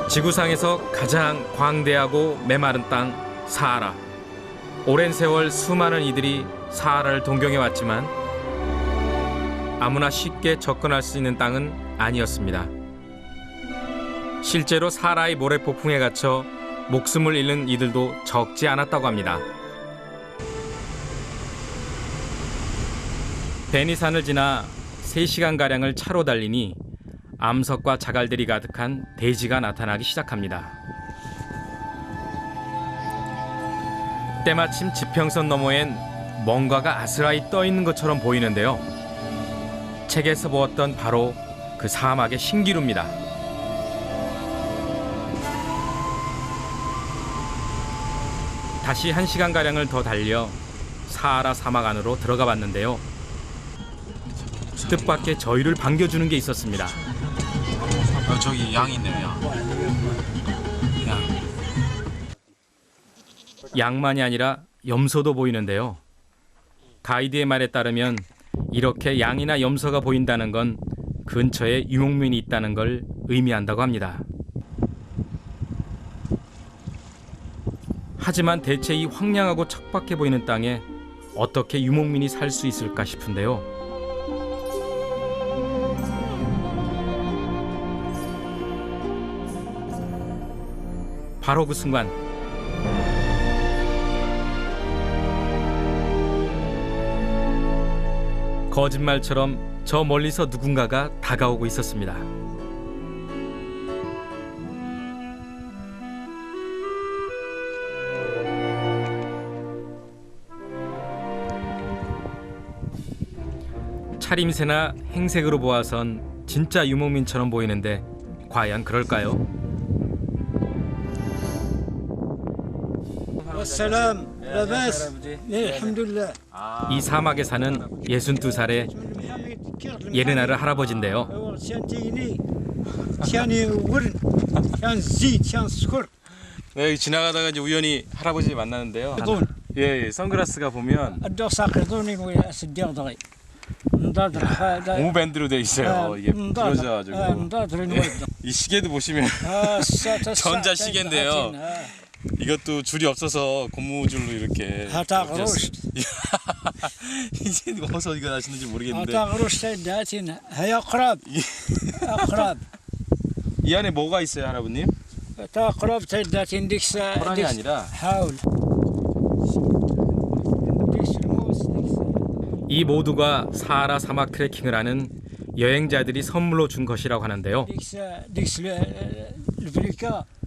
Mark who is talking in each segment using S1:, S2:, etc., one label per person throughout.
S1: 지구상에서 가장 광대하고 메마른 땅 사하라. 오랜 세월 수많은 이들이 사하라를 동경해 왔지만 아무나 쉽게 접근할 수 있는 땅은 아니었습니다. 실제로 사하라의 모래폭풍에 갇혀 목숨을 잃는 이들도 적지 않았다고 합니다. 베니산을 지나 3시간가량을 차로 달리니 암석과 자갈들이 가득한 대지가 나타나기 시작합니다. 때마침 지평선 너머엔 뭔가가 아스라이 떠 있는 것처럼 보이는데요. 책에서 보았던 바로 그 사막의 신기루입니다. 다시 1시간가량을 더 달려 사하라 사막 안으로 들어가 봤는데요. 뜻밖의 저희를 반겨주는 게 있었습니다.
S2: 저기 양 있네요, 양.
S1: 양만이 아니라 염소도 보이는데요. 가이드의 말에 따르면 이렇게 양이나 염소가 보인다는 건 근처에 유목민이 있다는 걸 의미한다고 합니다. 하지만 대체 이 황량하고 척박해 보이는 땅에 어떻게 유목민이 살 수 있을까 싶은데요. 바로 그 순간 거짓말처럼 저 멀리서 누군가가 다가오고 있었습니다. 차림새나 행색으로 보아선 진짜 유목민처럼 보이는데 과연 그럴까요?
S3: والسلام لاباس 네 الحمد لله
S1: 이 사막에 사는 62살의 예르나르 할아버지인데요. 네, 여기 지나가다가 이제 우연히 할아버지 만나는데요. 예, 선글라스가 보면 고무 밴드로 돼 있어요. 이게 부러져가지고. 이 시계도 보시면 전자 시계인데요. 이것도 줄이 없어서 고무줄로 이렇게. 이제 어디서 이거 나시는지 모르겠는데. 이 안에 뭐가 있어요, 할아버님? 호랑이 아니라. 이 모두가 사하라 사막 트레킹을 하는 여행자들이 선물로 준 것이라고 하는데요.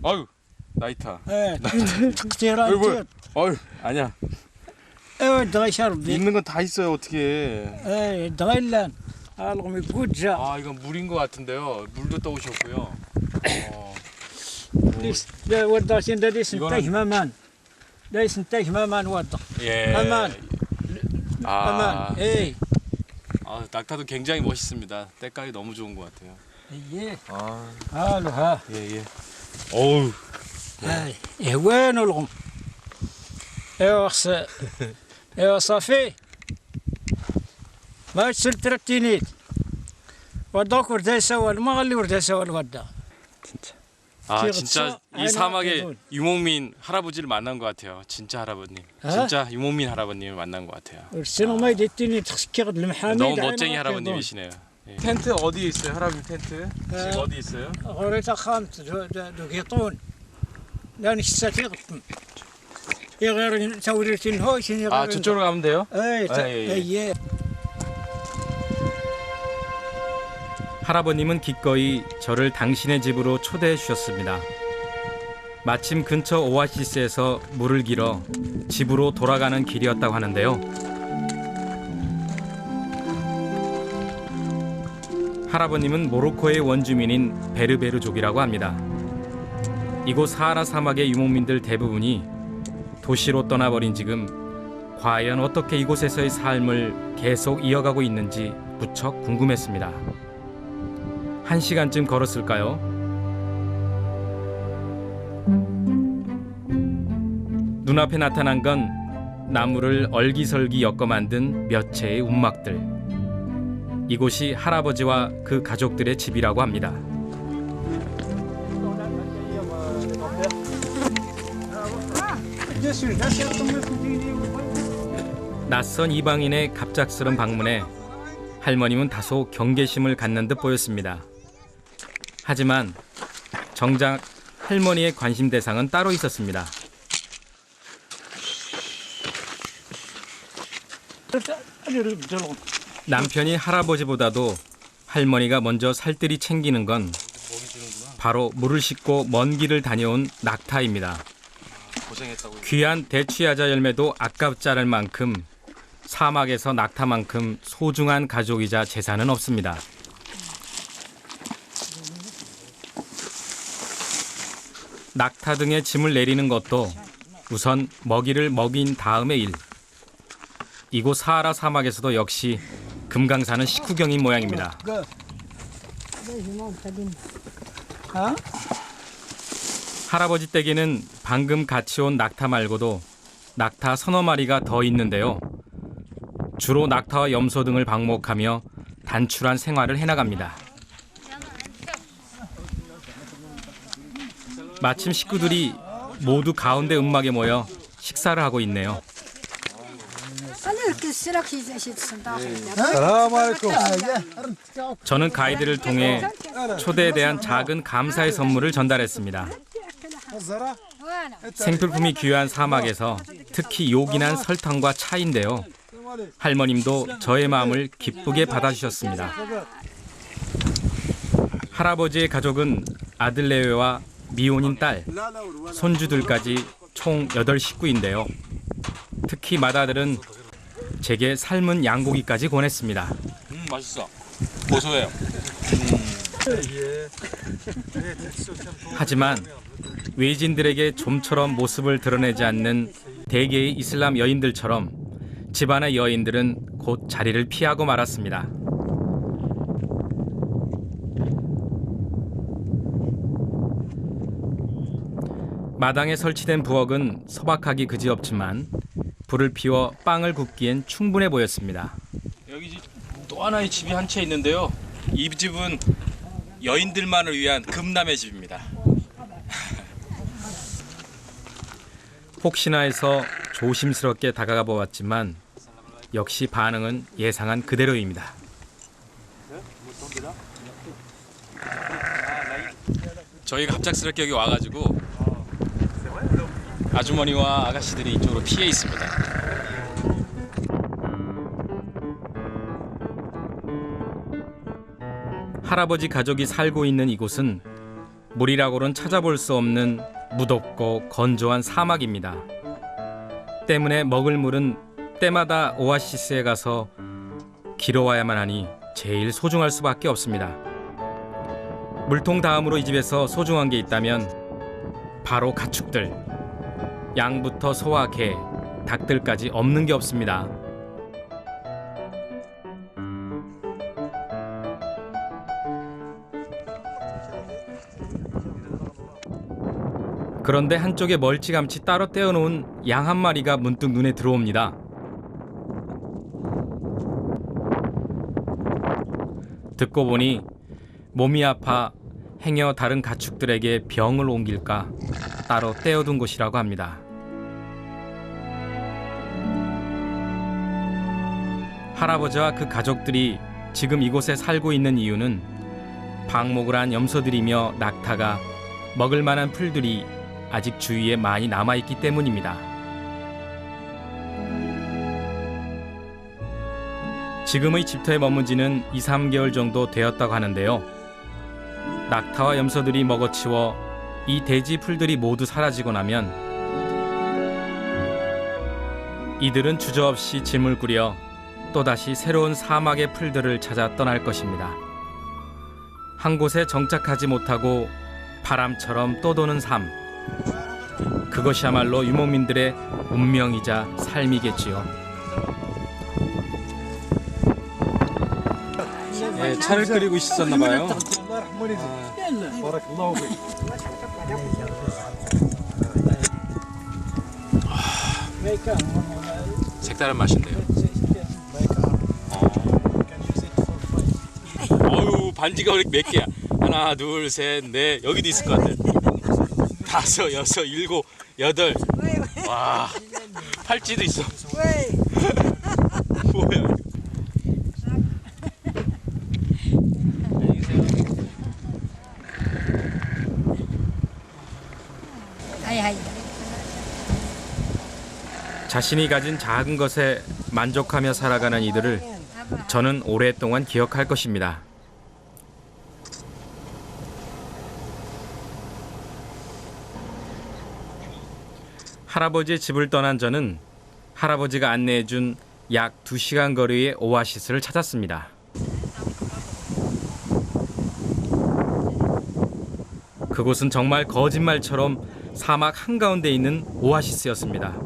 S1: 아유, 나이타. 아유, 아니야. 있는 건 다 있어요, 어떻게? 아, 이건 물인 것 같은데요. 물도 떠오셨고요. 예. 낙타도 굉장히 멋있습니다. 때깔이 너무 좋은 것 같아요. 예. 예. 어우.
S3: وين الغم صافي ما تسلت رتينيت ودوك وردا سوال ما غلي وردا سوال ودا
S1: 진짜 이 사막에 유목민 할아버지를 만난 것 같아요. 진짜 할아버님. 진짜 유목민 할아버님을 만난 것 같아요. 너무 멋쟁이 할아버님이시네요. 예. 텐트 어디에 있어요, 할아버님 텐트? 지금 어디 있어요? 저쪽으로 가면 돼요?
S3: 예.
S1: 할아버님은 기꺼이 저를 당신의 집으로 초대해 주셨습니다. 마침 근처 오아시스에서 물을 길어 집으로 돌아가는 길이었다고 하는데요. 할아버님은 모로코의 원주민인 베르베르족이라고 합니다. 이곳 사하라 사막의 유목민들 대부분이 도시로 떠나버린 지금 과연 어떻게 이곳에서의 삶을 계속 이어가고 있는지 무척 궁금했습니다. 1시간쯤 걸었을까요? 눈앞에 나타난 건 나무를 얼기설기 엮어 만든 몇 채의 움막들. 이곳이 할아버지와 그 가족들의 집이라고 합니다. 낯선 이방인의 갑작스런 방문에 할머님은 다소 경계심을 갖는 듯 보였습니다. 하지만 정작 할머니의 관심 대상은 따로 있었습니다. 남편이 할아버지보다도 할머니가 먼저 살뜰히 챙기는 건 바로 물을 싣고 먼 길을 다녀온 낙타입니다. 귀한 대추야자 열매도 아깝지 않을 만큼 사막에서 낙타만큼 소중한 가족이자 재산은 없습니다. 낙타 등의 짐을 내리는 것도 우선 먹이를 먹인 다음의 일. 이곳 사하라 사막에서도 역시 금강산은 식후경인 모양입니다. 할아버지 댁에는 방금 같이 온 낙타 말고도 낙타 서너 마리가 더 있는데요. 주로 낙타와 염소 등을 방목하며 단출한 생활을 해나갑니다. 마침 식구들이 모두 가운데 음막에 모여 식사를 하고 있네요. 저는 가이드를 통해 초대에 대한 작은 감사의 선물을 전달했습니다. 생필품이 귀한 사막에서 특히 요긴한 설탕과 차인데요. 할머님도 저의 마음을 기쁘게 받아주셨습니다. 할아버지의 가족은 아들 내외와 미혼인 딸, 손주들까지 총 8식구인데요. 특히 맏아들은 제게 삶은 양고기까지 권했습니다.
S2: 맛있어. 고소해요.
S1: 하지만 외진들에게 좀처럼 모습을 드러내지 않는 대개의 이슬람 여인들처럼 집안의 여인들은 곧 자리를 피하고 말았습니다. 마당에 설치된 부엌은 소박하기 그지없지만 불을 피워 빵을 굽기엔 충분해 보였습니다.
S2: 여기 또 하나의 집이 한 채 있는데요. 이 집은 여인들만을 위한 금남의 집입니다.
S1: 혹시나 해서 조심스럽게 다가가 보았지만 역시 반응은 예상한 그대로입니다.
S2: 저희가 갑작스럽게 여기 와가지고 아주머니와 아가씨들이 이쪽으로 피해 있습니다.
S1: 할아버지 가족이 살고 있는 이곳은 물이라고는 찾아볼 수 없는 무덥고 건조한 사막입니다. 때문에 먹을 물은 때마다 오아시스에 가서 길어와야만 하니 제일 소중할 수밖에 없습니다. 물통 다음으로 이 집에서 소중한 게 있다면 바로 가축들. 양부터 소와 개, 닭들까지 없는 게 없습니다. 그런데 한쪽에 멀찌감치 따로 떼어놓은 양 한 마리가 문득 눈에 들어옵니다. 듣고 보니 몸이 아파 행여 다른 가축들에게 병을 옮길까 따로 떼어둔 곳이라고 합니다. 할아버지와 그 가족들이 지금 이곳에 살고 있는 이유는 방목을 한 염소들이며 낙타가 먹을 만한 풀들이 아직 주위에 많이 남아있기 때문입니다. 지금의 집터에 머문 지는 2, 3개월 정도 되었다고 하는데요. 낙타와 염소들이 먹어치워 이 대지 풀들이 모두 사라지고 나면 이들은 주저없이 짐을 꾸려 또다시 새로운 사막의 풀들을 찾아 떠날 것입니다. 한 곳에 정착하지 못하고 바람처럼 떠도는 삶. 그것이야말로 유목민들의 운명이자 삶이겠지요.
S2: 네, 차를 끓이고 있었나 봐요. 색다른 맛인데요. 어유 반지가 왜 몇 개야? 하나, 둘, 셋, 넷. 여기도 있을 것 같아. 5, 6, 7, 8. 와, 팔찌도 있어. 뭐야? 안녕히 계세요.
S1: 자신이 가진 작은 것에 만족하며 살아가는 이들을 저는 오랫동안 기억할 것입니다. 할아버지의 집을 떠난 저는 할아버지가 안내해준 약 2시간 거리의 오아시스를 찾았습니다. 그곳은 정말 거짓말처럼 사막 한가운데 있는 오아시스였습니다.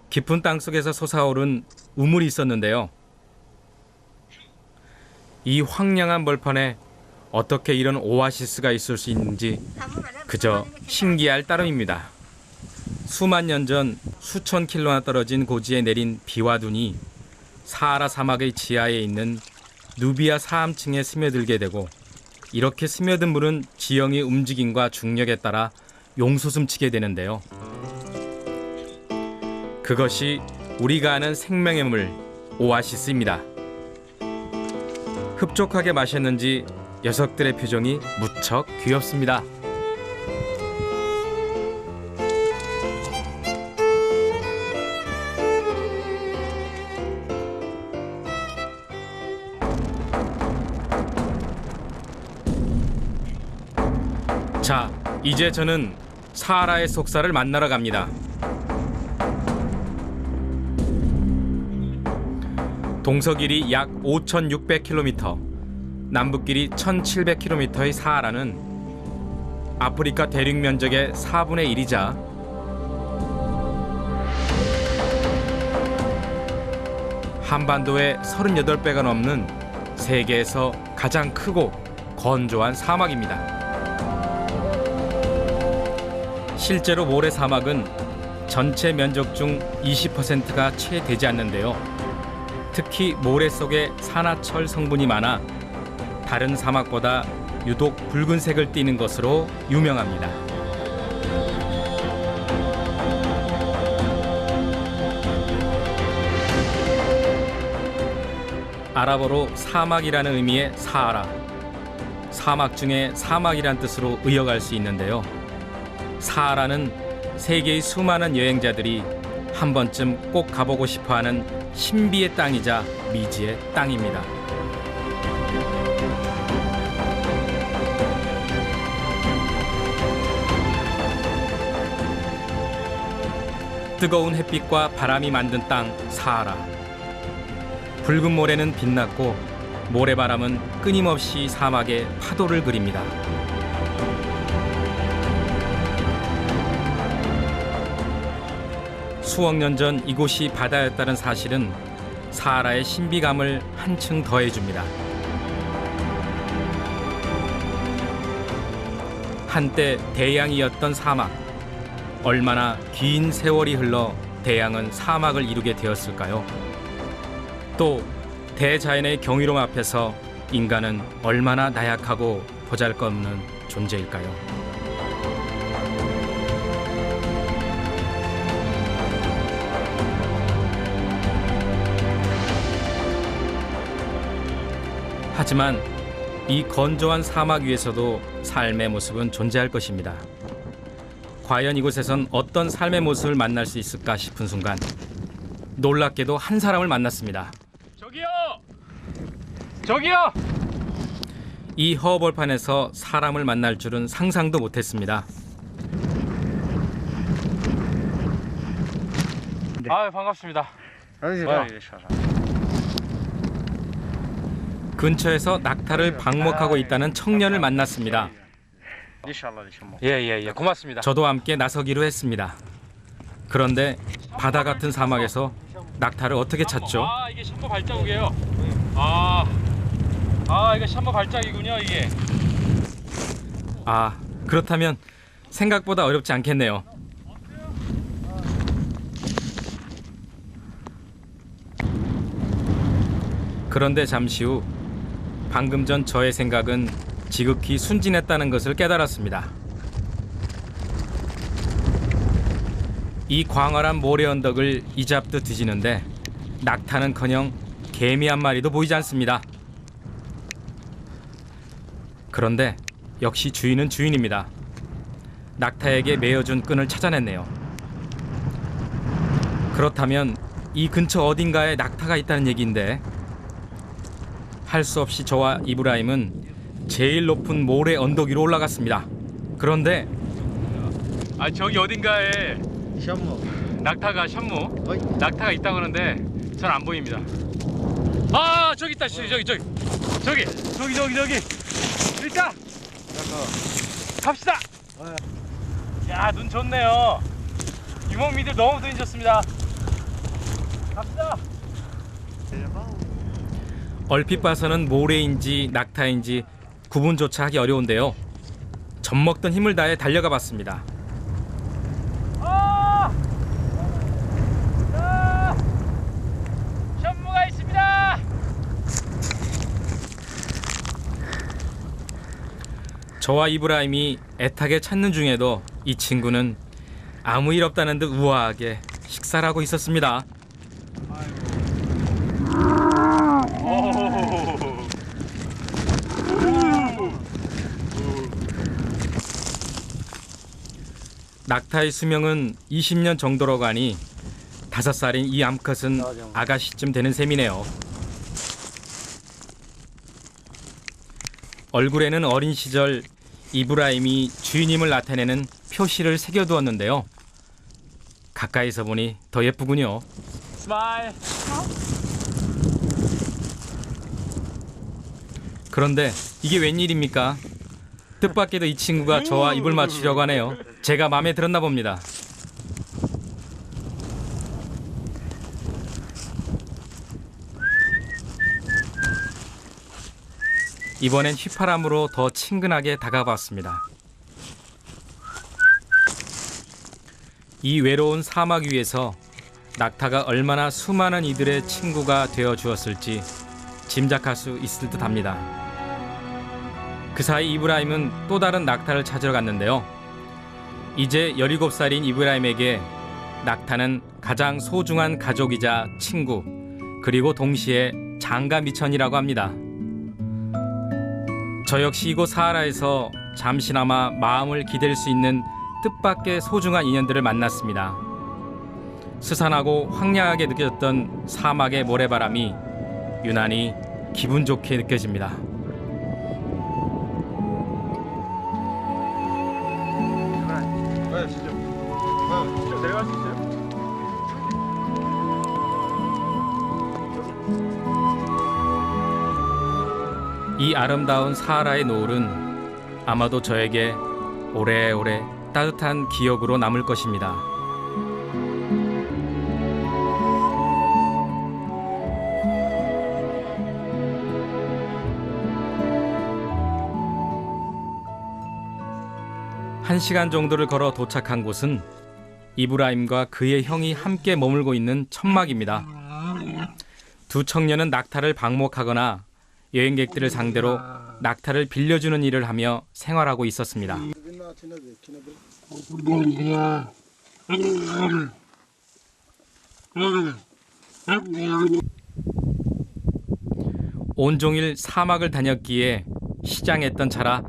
S1: 깊은 땅속에서 솟아오른 우물이 있었는데요. 이 황량한 벌판에 어떻게 이런 오아시스가 있을 수 있는지 그저 신기할 따름입니다. 수만 년 전 수천 킬로나 떨어진 고지에 내린 비와 눈이 사하라 사막의 지하에 있는 누비아 사암층에 스며들게 되고 이렇게 스며든 물은 지형의 움직임과 중력에 따라 용솟음치게 되는데요. 그것이 우리가 아는 생명의 물 오아시스입니다. 흡족하게 마셨는지 녀석들의 표정이 무척 귀엽습니다. 자, 이제 저는 사하라의 속사를 만나러 갑니다. 동서길이 약 5,600km, 남북길이 1,700km의 사하라는 아프리카 대륙 면적의 4분의 1이자 한반도의 38배가 넘는 세계에서 가장 크고 건조한 사막입니다. 실제로 모래 사막은 전체 면적 중 20%가 채 되지 않는데요. 특히 모래 속에 산화철 성분이 많아 다른 사막보다 유독 붉은색을 띠는 것으로 유명합니다. 아랍어로 사막이라는 의미의 사하라, 사막 중에 사막이란 뜻으로 의역할 수 있는데요. 사하라는 세계의 수많은 여행자들이 한 번쯤 꼭 가보고 싶어하는 신비의 땅이자 미지의 땅입니다. 뜨거운 햇빛과 바람이 만든 땅 사하라. 붉은 모래는 빛났고 모래바람은 끊임없이 사막에 파도를 그립니다. 수억 년 전 이곳이 바다였다는 사실은 사하라의 신비감을 한층 더해줍니다. 한때 대양이었던 사막. 얼마나 긴 세월이 흘러 대양은 사막을 이루게 되었을까요? 또 대자연의 경이로움 앞에서 인간은 얼마나 나약하고 보잘것없는 존재일까요? 하지만 이 건조한 사막 위에서도 삶의 모습은 존재할 것입니다. 과연 이곳에선 어떤 삶의 모습을 만날 수 있을까 싶은 순간 놀랍게도 한 사람을 만났습니다.
S2: 저기요! 저기요!
S1: 이 허벌판에서 사람을 만날 줄은 상상도 못했습니다.
S2: 아, 반갑습니다.
S1: 근처에서 낙타를 방목하고 있다는 청년을 만났습니다.
S2: 예, 고맙습니다.
S1: 저도 함께 나서기로 했습니다. 그런데 바다 같은 사막에서 낙타를 어떻게 찾죠?
S2: 아, 이게 샴푸 발자국이에요. 이거 샴푸 발자국이군요, 이게.
S1: 아, 그렇다면 생각보다 어렵지 않겠네요. 그런데 잠시 후 방금 전 저의 생각은 지극히 순진했다는 것을 깨달았습니다. 이 광활한 모래 언덕을 이잡듯 뒤지는데 낙타는커녕 개미 한 마리도 보이지 않습니다. 그런데 역시 주인은 주인입니다. 낙타에게 매어준 끈을 찾아냈네요. 그렇다면 이 근처 어딘가에 낙타가 있다는 얘기인데, 할 수 없이 저와 이브라임은 제일 높은 모래 언덕 위로 올라갔습니다. 그런데 저기 어딘가에 낙타가 낙타가 있다고 하는데 전 안 보입니다. 저기 있다. 저기 일단 갑시다. 야, 눈 좋네요. 유목민들 너무 눈이 좋습니다. 갑시다. 얼핏 봐서는 모래인지 낙타인지 구분조차 하기 어려운데요. 젖먹던 힘을 다해 달려가 봤습니다. 현무가 있습니다. 저와 이브라임이 애타게 찾는 중에도 이 친구는 아무 일 없다는 듯 우아하게 식사를 하고 있었습니다. 낙타의 수명은 20년 정도로 가니 5살인 이 암컷은 아가씨쯤 되는 셈이네요. 얼굴에는 어린 시절 이브라임이 주인임을 나타내는 표시를 새겨두었는데요. 가까이서 보니 더 예쁘군요. 스마일. 그런데 이게 웬일입니까? 뜻밖에도 이 친구가 저와 입을 맞추려고 하네요. 제가 마음에 들었나 봅니다. 이번엔 휘파람으로 더 친근하게 다가봤습니다. 이 외로운 사막 위에서 낙타가 얼마나 수많은 이들의 친구가 되어 주었을지 짐작할 수 있을 듯합니다. 그 사이 이브라임은 또 다른 낙타를 찾으러 갔는데요. 이제 17살인 이브라임에게 낙타는 가장 소중한 가족이자 친구, 그리고 동시에 장가 미천이라고 합니다. 저 역시 이곳 사하라에서 잠시나마 마음을 기댈 수 있는 뜻밖의 소중한 인연들을 만났습니다. 스산하고 황량하게 느껴졌던 사막의 모래바람이 유난히 기분 좋게 느껴집니다.
S4: 진짜 내려갈 수 있어요?
S1: 이 아름다운 사하라의 노을은 아마도 저에게 오래오래 따뜻한 기억으로 남을 것입니다. 한 시간 정도를 걸어 도착한 곳은 이브라임과 그의 형이 함께 머물고 있는 천막입니다. 두 청년은 낙타를 방목하거나 여행객들을 상대로 낙타를 빌려주는 일을 하며 생활하고 있었습니다. 온종일 사막을 다녔기에 시장했던 차라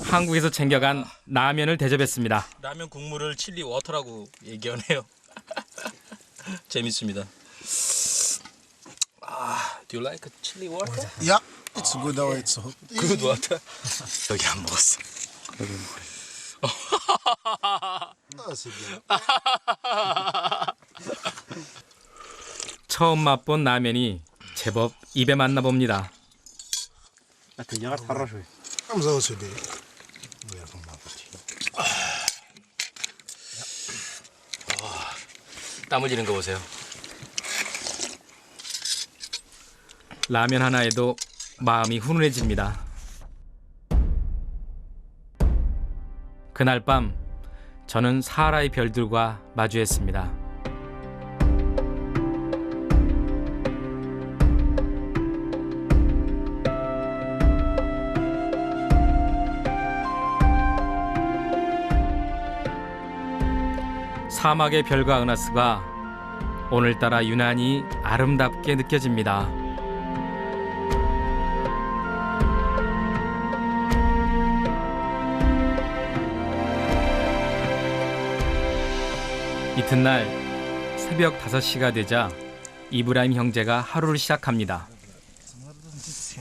S1: 한국에서 챙겨간 라면을 대접했습니다.
S2: 라면 국물을 칠리 워터라고 얘기하네요. 재밌습니다. Do you like chili water?
S5: Yeah, it's good. It's hot.
S2: Good water. 여기 안 먹었어.
S1: 처음 맛본 라면이 제법 입에 맞나 봅니다.
S5: I'm so sorry.
S1: 땀 흘리는 거 보세요. 라면 하나에도 마음이 훈훈해집니다. 그날 밤 저는 사하라의 별들과 마주했습니다. 사막의 별과 은하수가 오늘따라 유난히 아름답게 느껴집니다. 이튿날 새벽 5시가 되자 이브라임 형제가 하루를 시작합니다.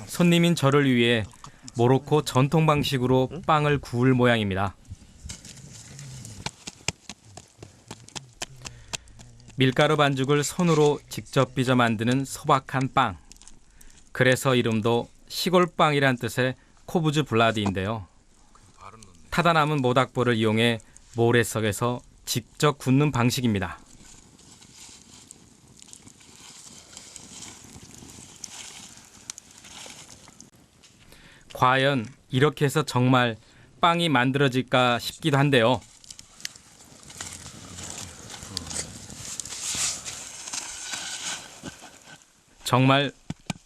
S1: 손님인 저를 위해 모로코 전통 방식으로 빵을 구울 모양입니다. 밀가루 반죽을 손으로 직접 빚어 만드는 소박한 빵. 그래서 이름도 시골빵이란 뜻의 코브즈 블라디인데요. 타다 남은 모닥불을 이용해 모래석에서 직접 굽는 방식입니다. 과연 이렇게 해서 정말 빵이 만들어질까 싶기도 한데요. 정말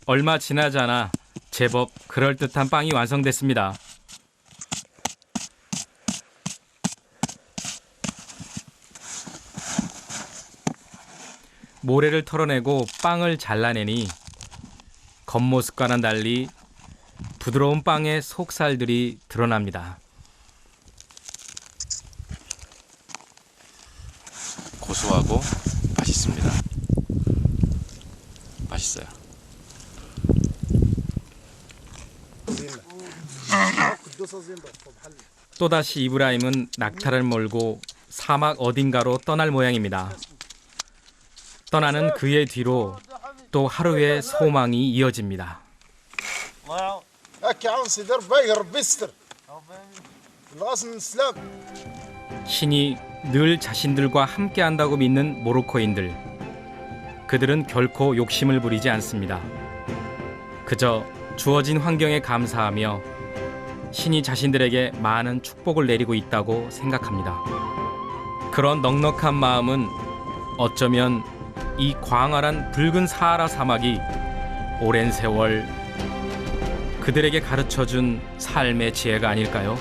S1: 얼마 지나지 않아 제법 그럴듯한 빵이 완성됐습니다. 모래를 털어내고 빵을 잘라내니 겉모습과는 달리 부드러운 빵의 속살들이 드러납니다.
S2: 고소하고 맛있습니다. 맛있어요.
S1: 또다시 이브라임은 낙타를 몰고 사막 어딘가로 떠날 모양입니다. 떠나는 그의 뒤로 또 하루의 소망이 이어집니다. 신이 늘 자신들과 함께한다고 믿는 모로코인들. 그들은 결코 욕심을 부리지 않습니다. 그저 주어진 환경에 감사하며 신이 자신들에게 많은 축복을 내리고 있다고 생각합니다. 그런 넉넉한 마음은 어쩌면 이 광활한 붉은 사하라 사막이 오랜 세월 그들에게 가르쳐준 삶의 지혜가 아닐까요?